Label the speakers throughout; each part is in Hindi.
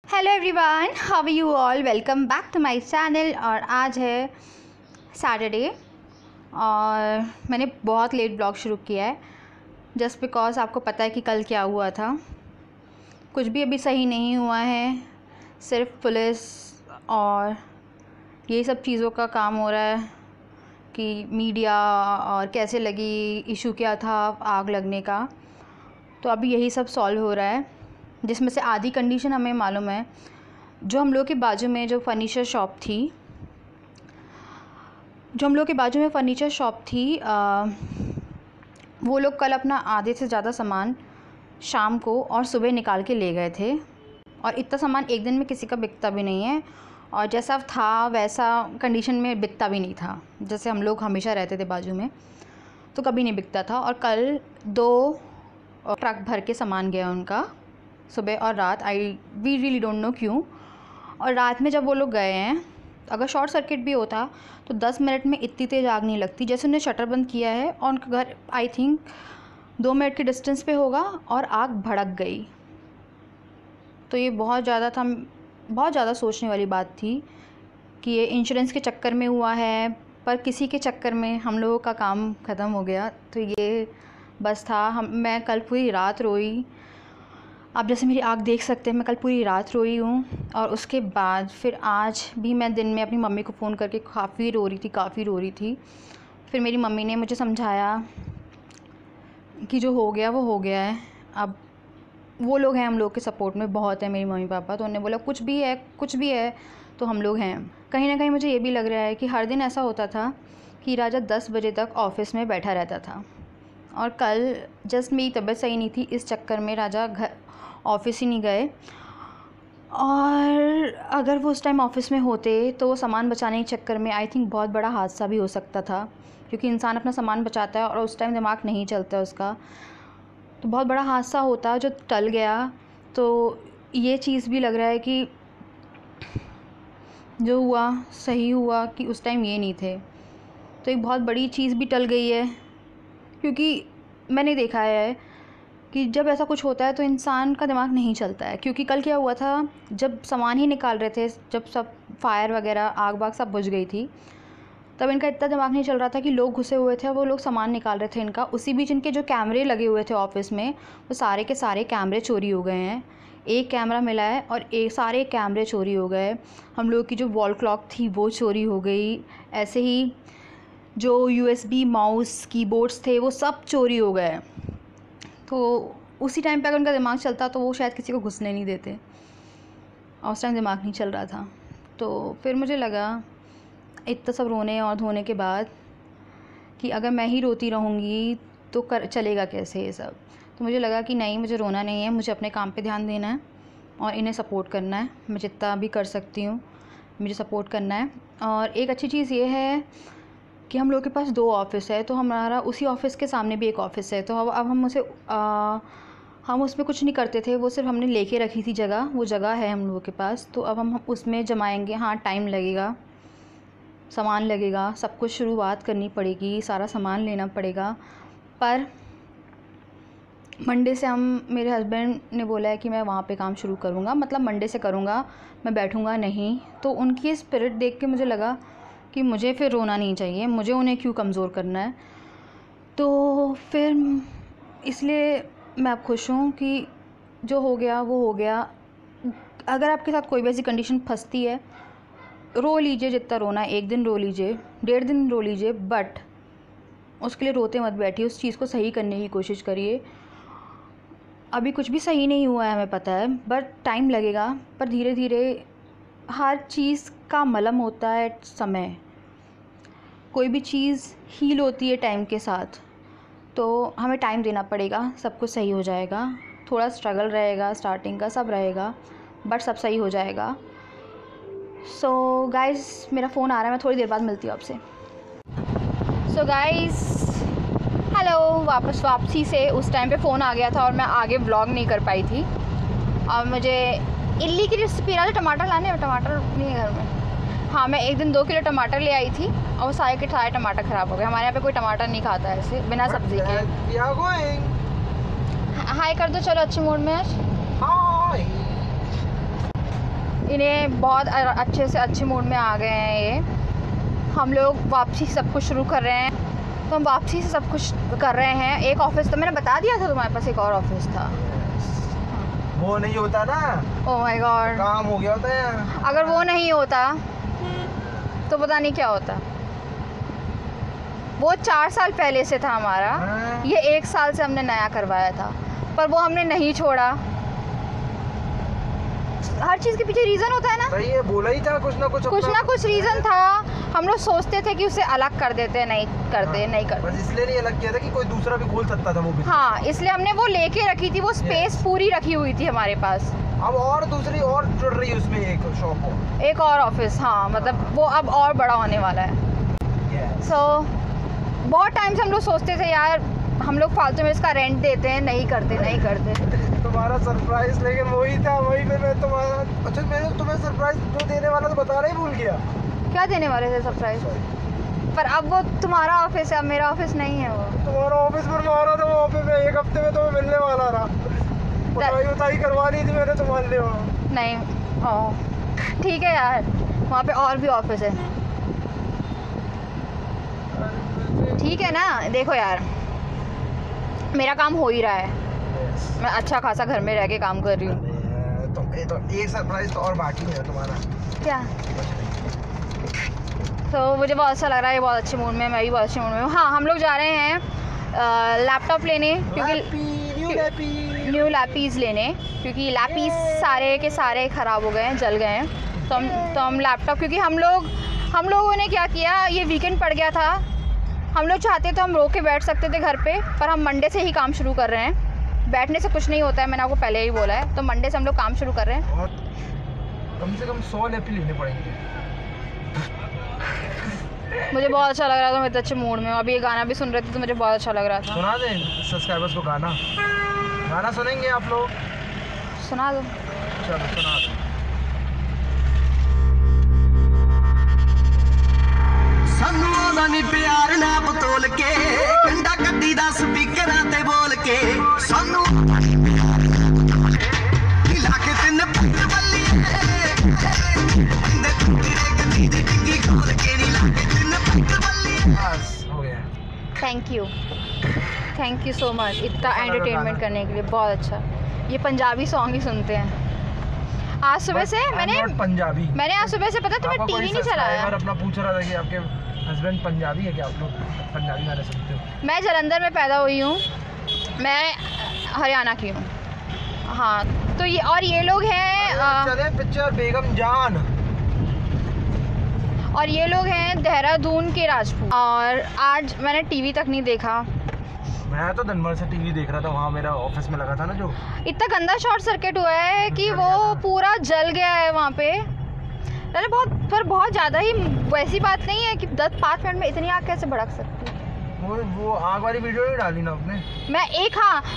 Speaker 1: Hello everyone, how are you all. Welcome back to my channel. और आज है सैटरडे और मैंने बहुत लेट ब्लॉग शुरू किया है जस्ट बिकॉज आपको पता है कि कल क्या हुआ था। कुछ भी अभी सही नहीं हुआ है, सिर्फ पुलिस और ये सब चीज़ों का काम हो रहा है कि मीडिया और कैसे लगी, इशू क्या था आग लगने का। तो अभी यही सब सॉल्व हो रहा है, जिसमें से आधी कंडीशन हमें मालूम है। जो हम लोग के बाजू में जो फर्नीचर शॉप थी, वो लोग कल अपना आधे से ज़्यादा सामान शाम को और सुबह निकाल के ले गए थे। और इतना सामान एक दिन में किसी का बिकता भी नहीं है, और जैसा था वैसा कंडीशन में बिकता भी नहीं था। जैसे हम लोग हमेशा रहते थे बाजू में, तो कभी नहीं बिकता था। और कल 2 ट्रक भर के सामान गया उनका, सुबह और रात। वी रियली डोंट नो क्यों। और रात में जब वो लोग गए हैं, अगर शॉर्ट सर्किट भी होता तो 10 मिनट में इतनी तेज़ आग नहीं लगती। जैसे उन्होंने शटर बंद किया है और उनका घर आई थिंक 2 मिनट के डिस्टेंस पे होगा और आग भड़क गई। तो ये बहुत ज़्यादा सोचने वाली बात थी कि ये इंश्योरेंस के चक्कर में हुआ है, पर किसी के चक्कर में हम लोगों का काम ख़त्म हो गया। तो ये बस था। मैं कल पूरी रात रोई। आप जैसे मेरी आँख देख सकते हैं, मैं कल पूरी रात रोई हूँ। और उसके बाद फिर आज भी मैं दिन में अपनी मम्मी को फ़ोन करके काफ़ी रो रही थी। फिर मेरी मम्मी ने मुझे समझाया कि जो हो गया वो हो गया है। अब वो लोग हैं हम लोग के सपोर्ट में, बहुत है मेरी मम्मी पापा। तो उन्होंने बोला कुछ भी है तो हम लोग हैं। कहीं ना कहीं मुझे ये भी लग रहा है कि हर दिन ऐसा होता था कि राजा 10 बजे तक ऑफ़िस में बैठा रहता था, और कल जस्ट मेरी तबीयत सही नहीं थी, इस चक्कर में राजा घर ऑफ़िस ही नहीं गए। और अगर वो उस टाइम ऑफ़िस में होते तो वो सामान बचाने के चक्कर में आई थिंक बहुत बड़ा हादसा भी हो सकता था, क्योंकि इंसान अपना सामान बचाता है और उस टाइम दिमाग नहीं चलता उसका। तो बहुत बड़ा हादसा होता जो टल गया। तो ये चीज़ भी लग रहा है कि जो हुआ सही हुआ कि उस टाइम ये नहीं थे। तो एक बहुत बड़ी चीज़ भी टल गई है, क्योंकि मैंने देखा है कि जब ऐसा कुछ होता है तो इंसान का दिमाग नहीं चलता है। क्योंकि कल क्या हुआ था, जब सामान ही निकाल रहे थे, जब सब फायर वगैरह आग बाग सब बुझ गई थी, तब इनका इतना दिमाग नहीं चल रहा था कि लोग घुसे हुए थे, वो लोग सामान निकाल रहे थे इनका। उसी बीच इनके जो कैमरे लगे हुए थे ऑफिस में, वो सारे के सारे कैमरे चोरी हो गए हैं। एक कैमरा मिला है और सारे कैमरे चोरी हो गए। हम लोग की जो वॉल क्लॉक थी वो चोरी हो गई। ऐसे ही जो USB माउस कीबोर्ड्स थे वो सब चोरी हो गए। तो उसी टाइम पे अगर उनका दिमाग चलता तो वो शायद किसी को घुसने नहीं देते, और उस टाइम दिमाग नहीं चल रहा था। तो फिर मुझे लगा इतना सब रोने और धोने के बाद कि अगर मैं ही रोती रहूँगी तो चलेगा कैसे ये सब। तो मुझे लगा कि नहीं, मुझे रोना नहीं है, मुझे अपने काम पे ध्यान देना है और इन्हें सपोर्ट करना है। मैं जितना भी कर सकती हूँ मुझे सपोर्ट करना है। और एक अच्छी चीज़ ये है कि हम लोग के पास 2 ऑफ़िस है, तो हमारा उसी ऑफ़िस के सामने भी एक ऑफ़िस है। तो अब हम उसमें कुछ नहीं करते थे, वो सिर्फ हमने लेके रखी थी जगह। वो जगह है हम लोगों के पास, तो अब हम उसमें जमाएंगे। हाँ, टाइम लगेगा, सामान लगेगा, सब कुछ शुरुआत करनी पड़ेगी, सारा सामान लेना पड़ेगा। पर मंडे से मेरे हस्बैंड ने बोला है कि मैं वहाँ पे काम शुरू करूँगा, मतलब मंडे से करूँगा, मैं बैठूँगा नहीं। तो उनकी स्पिरिट देख के मुझे लगा कि मुझे फिर रोना नहीं चाहिए, मुझे उन्हें क्यों कमज़ोर करना है। तो फिर इसलिए मैं अब खुश हूँ कि जो हो गया वो हो गया। अगर आपके साथ कोई भी ऐसी कंडीशन फंसती है, रो लीजिए जितना रोना है, 1 दिन रो लीजिए, 1.5 दिन रो लीजिए, बट उसके लिए रोते मत बैठिए, उस चीज़ को सही करने की कोशिश करिए। अभी कुछ भी सही नहीं हुआ है, हमें पता है, बट टाइम लगेगा। पर धीरे धीरे हर चीज़ का मलहम होता है समय। कोई भी चीज़ हील होती है टाइम के साथ, तो हमें टाइम देना पड़ेगा, सब कुछ सही हो जाएगा। थोड़ा स्ट्रगल रहेगा, स्टार्टिंग का सब रहेगा, बट सब सही हो जाएगा। सो गाइज़, मेरा फ़ोन आ रहा है, मैं थोड़ी देर बाद मिलती हूँ आपसे। सो गाइज़, हेलो, वापसी से उस टाइम पे फ़ोन आ गया था और मैं आगे व्लॉग नहीं कर पाई थी। और मुझे इडली की रेसिपी टमाटर लाने हैं, टमाटर नहीं है घर में। हाँ, मैं एक दिन 2 किलो टमाटर ले आई थी और वो सारे के सारे टमाटर ख़राब हो गए। हमारे यहाँ पे कोई टमाटर नहीं खाता है ऐसे बिना सब्ज़ी के। हाय कर दो, चलो अच्छे मूड में आज। इन्हें बहुत अच्छे से अच्छे मूड में आ गए हैं ये। हम लोग वापसी सब कुछ शुरू कर रहे हैं, तो हम वापसी से सब कुछ कर रहे हैं। एक ऑफिस तो मैंने बता दिया था तुम्हारे पास, एक और ऑफिस था,
Speaker 2: वो नहीं होता ना।
Speaker 1: ओह माय गॉड,
Speaker 2: काम हो गया होता है।
Speaker 1: अगर वो नहीं होता तो पता नहीं क्या होता। वो 4 साल पहले से था हमारा, ये 1 साल से हमने नया करवाया था, पर वो हमने नहीं छोड़ा। हर चीज़ के पीछे रीज़न होता है ना।
Speaker 2: सही है, बोला ही था कुछ ना कुछ
Speaker 1: रीज़न था। हम लोग सोचते थे कि उसे अलग कर देते, नहीं करते।
Speaker 2: बस इसलिए नहीं अलग किया था कि कोई दूसरा भी खोल सकता था वो भी।
Speaker 1: हाँ, इसलिए हमने वो लेके रखी थी, वो स्पेस पूरी रखी हुई थी हमारे पास।
Speaker 2: अब और दूसरी और जुड़ रही है उसमें, एक शॉप और,
Speaker 1: एक और ऑफिस। हाँ, मतलब वो अब और बड़ा होने वाला है। सो बहुत टाइम से हम लोग सोचते थे यार हम लोग फालतू में इसका रेंट देते हैं, नहीं करते।
Speaker 2: तुम्हारा सरप्राइज लेकिन वही था, वही पे मैं तुम्हारा, अच्छा मैंने तुम्हें सरप्राइज जो देने वाला तो बताना ही भूल गया।
Speaker 1: क्या देने वाले थे सरप्राइज? पर अब वो तुम्हारा ऑफिस है, अब मेरा ऑफिस नहीं है। वो
Speaker 2: तुम्हारा ऑफिस पर मारा था, वहाँ पे मैं 1 हफ्ते में तुम्हें मिलने वाला था। बताई करवानी थी मैंने तुम्हारे लिए वहाँ।
Speaker 1: नहीं, ओह ठीक है यार, वहाँ पे और भी ऑफिस है। ठीक है ना, देखो यार मेरा काम हो ही रहा है, मैं अच्छा खासा घर में रह के काम कर रही हूँ।
Speaker 2: तो एक सरप्राइज तो और बाकी है तुम्हारा।
Speaker 1: क्या? तो मुझे बहुत अच्छा लग रहा है, ये बहुत अच्छे मूड में, मैं भी बहुत अच्छे मूड में हूँ। हाँ, हम लोग जा रहे हैं लैपटॉप लेने, क्योंकि न्यू लैपीज़ लेने, क्योंकि लैपीज़ सारे के सारे ख़राब हो गए हैं, जल गए हैं। तो हम लैपटॉप, क्योंकि हम लोगों ने क्या किया, ये वीकेंड पड़ गया था, हम लोग चाहते तो हम रोक के बैठ सकते थे घर पे, पर हम मंडे से ही काम शुरू कर रहे हैं। बैठने से कुछ नहीं होता है, मैंने आपको पहले ही बोला है। तो मंडे से हम लोग काम शुरू कर रहे हैं।
Speaker 2: और कम से कम 100 लैपी लेने पड़ेंगे।
Speaker 1: मुझे बहुत अच्छा लग रहा था, मैं इतने अच्छे मूड में हूँ। अभी ये गाना भी सुन रहे थे तो मुझे बहुत अच्छा लग रहा था।
Speaker 2: सुना दें सब्सक्राइबर्स को गाना सुनेंगे आप लोग?
Speaker 1: सुना दो।
Speaker 2: चलो सुना दो।
Speaker 3: सानू आंदा नी प्यार ना बतोल के, कंडा कड्डी दा स्पीकरां ते बोल के, सानू हिला के तिन पत्थर बल्ली इंदे टुकड़े गड्डी दी डिग्गी खोल के हिला के तिन पत्थर बल्ली।
Speaker 2: बस हो गया।
Speaker 1: थैंक यू सो मच इतना एंटरटेनमेंट करने के लिए, बहुत अच्छा। ये पंजाबी सॉन्ग ही सुनते हैं। आज सुबह से मैंने आज सुबह से, पता तुम्हें टीवी नहीं चलाया।
Speaker 2: अपना पूछ रहा था कि आपके हस्बैंड पंजाबी है क्या, आप लोग पंजाबी गाने सुनते हो?
Speaker 1: मैं जालंधर में पैदा हुई हूँ, मैं हरियाणा की हूँ। हाँ, तो ये लोग हैं
Speaker 2: चले पिक्चर बेगम जान,
Speaker 1: और ये लोग हैं देहरादून के राजपूत। और आज मैंने टीवी तक नहीं देखा।
Speaker 2: मैं तो दिन भर से टीवी देख रहा था, वहाँ मेरा ऑफिस में लगा था ना जो।
Speaker 1: इतना गंदा शॉर्ट सर्किट हुआ है कि वो पूरा जल गया है वहाँ पे। अरे बहुत ज़्यादा ही, वैसी बात नहीं है कि 10-5 मिनट में इतनी आग कैसे भड़क सकती है।
Speaker 2: वो आग वाली वीडियो नहीं डाली ना आपने?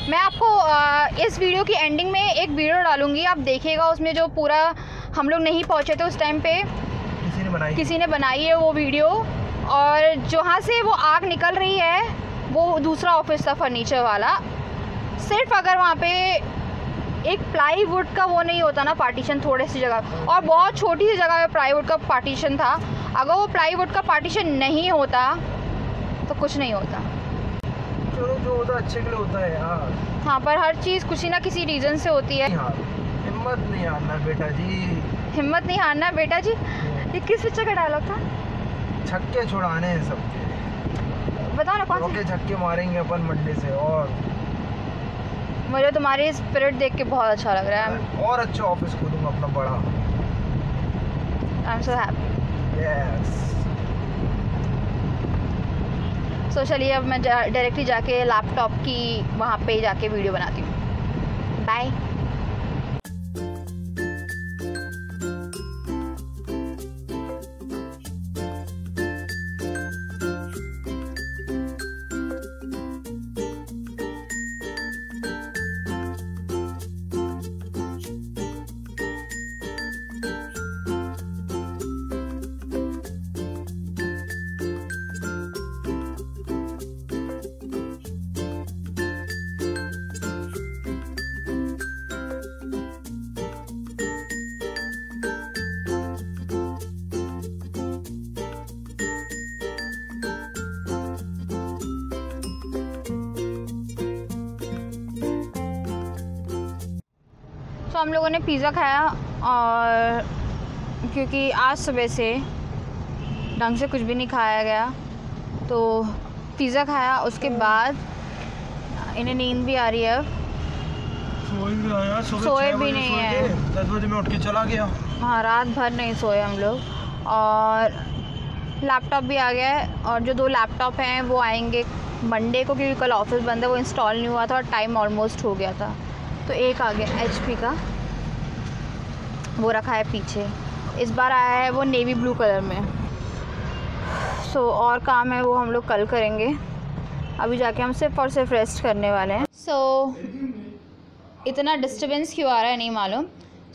Speaker 1: मैं आपको इस वीडियो की एंडिंग में एक वीडियो डालूंगी, आप देखिएगा। उसमें जो पूरा हम लोग नहीं पहुँचे थे उस टाइम पे, किसी ने बनाई है वो वीडियो। और जहाँ से वो आग निकल रही है वो दूसरा ऑफिस था, फर्नीचर वाला। सिर्फ अगर वहाँ पे एक प्लाईवुड का वो नहीं होता ना पार्टीशन, थोड़ी सी जगह, और बहुत छोटी सी जगह पे प्लाईवुड का पार्टीशन था, अगर वो प्लाईवुड का पार्टीशन नहीं होता तो कुछ नहीं होता।
Speaker 2: चलो जो होता अच्छे के लिए होता है यार।
Speaker 1: हाँ, पर हर चीज़ किसी ना किसी रीज़न से होती है।
Speaker 2: हिम्मत नहीं हारना बेटा जी,
Speaker 1: हिम्मत नहीं हारना बेटा जी। ये किस पिक्चर का डायलॉग था?
Speaker 2: छक्के छुड़ाने हैं सबके,
Speaker 1: बताओ ना कौन सा?
Speaker 2: छक्के मारेंगे अपन मंडे से। और
Speaker 1: मुझे तुम्हारी स्पिरिट देख के बहुत अच्छा लग रहा है।
Speaker 2: और अच्छा ऑफिस खोलूंगा अपना बड़ा।
Speaker 1: I am so happy.
Speaker 2: Yes.
Speaker 1: So चलिए अब मैं डायरेक्टली जाके लैपटॉप की वहाँ पे जाके वीडियो बनाती हूँ। बाय। हम लोगों ने पिज़्ज़ा खाया, और क्योंकि आज सुबह से ढंग से कुछ भी नहीं खाया गया, तो पिज़्ज़ा खाया। उसके बाद इन्हें नींद भी आ रही है। सोए भी नहीं है,
Speaker 2: 10 बजे मैं उठ के चला गया।
Speaker 1: हाँ, रात भर नहीं सोए हम लोग। और लैपटॉप भी आ गया है, और जो 2 लैपटॉप हैं वो आएंगे मंडे को, क्योंकि कल ऑफिस बंद है, वो इंस्टॉल नहीं हुआ था और टाइम ऑलमोस्ट हो गया था। तो एक आ गया HP का, वो रखा है पीछे। इस बार आया है वो नेवी ब्लू कलर में। सो और काम है वो हम लोग कल करेंगे। अभी जाके हम सिर्फ और सिर्फ रेस्ट करने वाले हैं। सो इतना डिस्टर्बेंस क्यों आ रहा है नहीं मालूम।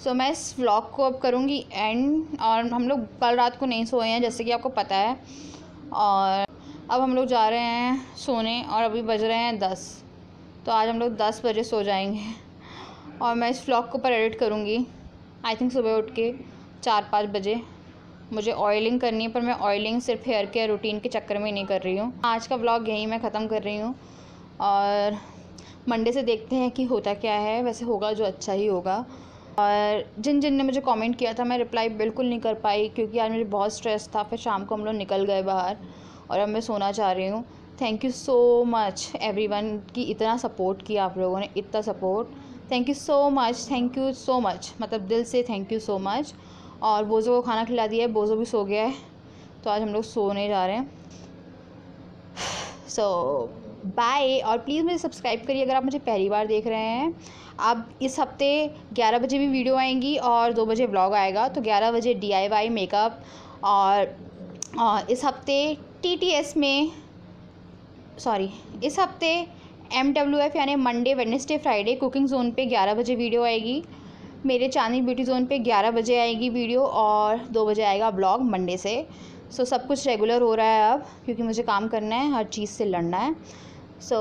Speaker 1: सो मैं इस व्लॉग को अब करूँगी एंड। और हम लोग कल रात को नहीं सोए हैं, जैसे कि आपको पता है, और अब हम लोग जा रहे हैं सोने, और अभी बज रहे हैं 10। तो आज हम लोग 10 बजे सो जाएंगे, और मैं इस व्लॉग को पर एडिट करूँगी आई थिंक सुबह उठ के 4-5 बजे। मुझे ऑयलिंग करनी है, पर मैं ऑयलिंग सिर्फ हेयर केयर रूटीन के चक्कर में नहीं कर रही हूँ। आज का व्लॉग यहीं मैं ख़त्म कर रही हूँ, और मंडे से देखते हैं कि होता क्या है। वैसे होगा जो अच्छा ही होगा। और जिन जिन ने मुझे कमेंट किया था, मैं रिप्लाई बिल्कुल नहीं कर पाई, क्योंकि आज मुझे बहुत स्ट्रेस था। फिर शाम को हम लोग निकल गए बाहर, और अब मैं सोना चाह रही हूँ। Thank you so much everyone कि इतना सपोर्ट किया आप लोगों ने, इतना support. Thank you so much, मतलब दिल से थैंक यू सो मच। और बोज़ो को खाना खिला दिया है, बोज़ो भी सो गया है। तो आज हम लोग सोने जा रहे हैं। सो बाय। और प्लीज़ मुझे सब्सक्राइब करिए अगर आप मुझे पहली बार देख रहे हैं। अब इस हफ्ते 11 बजे भी वीडियो आएंगी, और 2 बजे व्लॉग आएगा। तो 11 बजे DIY मेकअप, और इस हफ्ते TTS में इस हफ्ते MWF यानी Monday Wednesday Friday cooking zone पे 11 बजे वीडियो आएगी। मेरे चांदनी ब्यूटी जोन पे 11 बजे आएगी वीडियो, और 2 बजे आएगा ब्लॉग मंडे से। सो सब कुछ रेगुलर हो रहा है अब, क्योंकि मुझे काम करना है, हर चीज़ से लड़ना है। So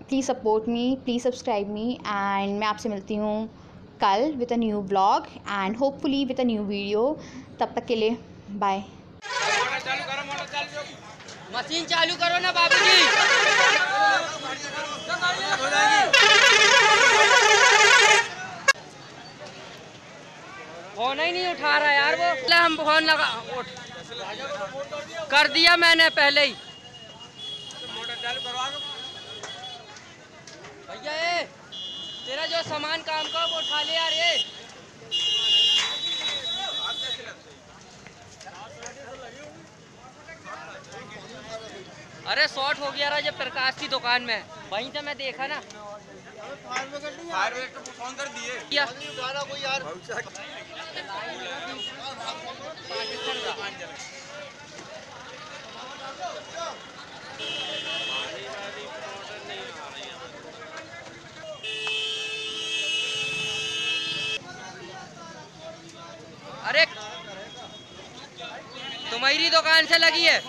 Speaker 1: please support me, please subscribe me, and मैं आपसे मिलती हूँ कल with a new blog and hopefully with a new video. तब तक के लिए बाय।
Speaker 4: मशीन चालू करो ना बाबूजी। फोन ही नहीं उठा रहा यार वो। हम फोन लगा कर दिया मैंने पहले ही। भैया ये तेरा जो सामान काम का वो उठा ले यार। ये अरे शॉर्ट हो गया रहा जब प्रकाश की दुकान में, वहीं से मैं देखा ना। फायर ब्रिगेड को फोन कर दिए कोई यार। अरे तुम्हारी दुकान से लगी है।